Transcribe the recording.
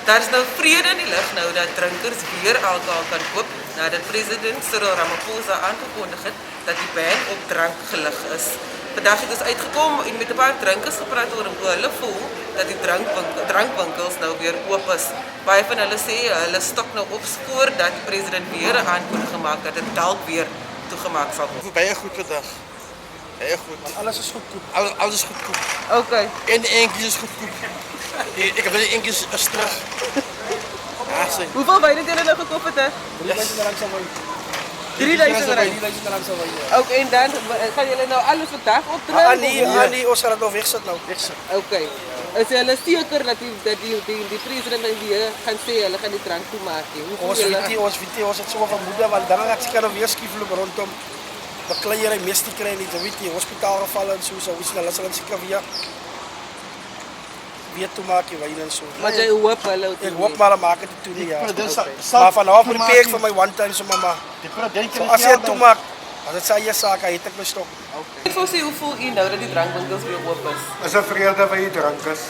Daar is nou vrede in die lug nou dat drinkers weer alcohol kan koop nadat president Cyril Ramaphosa aangekondig het dat die ban op drank gelig is. Vandag het ons uitgekom en met 'n paar drinkers gepraat oor hoe hulle voel dat die drankwinkels nou weer oop is. Baie van hulle sê hulle stok nou op voordat die president weer 'n aankondiging gemaak dat dit dalk weer toegemaak sal word. Baie goed vandag. Baie goed. Alles is goedkoop. Alles is goedkoop. Okay. En de eentjes is goedkoop. Ik heb de eentjes terug. Ja, zeg. Hoeveel wyn het julle nou gekoop het? 3000 rand sal wyn. 3000 rand. 3000 rand sal wyn. Ook en dan gaan julle nou alles vandag optree? Nee, ons gaan dit nog wegsit nou. Wegsit. Okay. Is hulle seker dat die president en die gaan sê hulle gaan die drank toemaak nie? Ons weet ons het so vermoed want dan het seker nog weer skiefloop rondom bekleierery meeste kry nie, jy weet jy, hospitaalgevalle en so hulle sal seker weer toemaak jy wyn en so. Maar jy hoop hulle Ek hoop maar hulle maak dit toe nie ja. Maar vanaf prepare ek vir my one time so mamma. As jy toemaak, as dit sê jy saak, het ek my stok. Ek wil sê hoe voel u nou dat die drankwinkels weer oop is? Is 'n vrede by die drankers.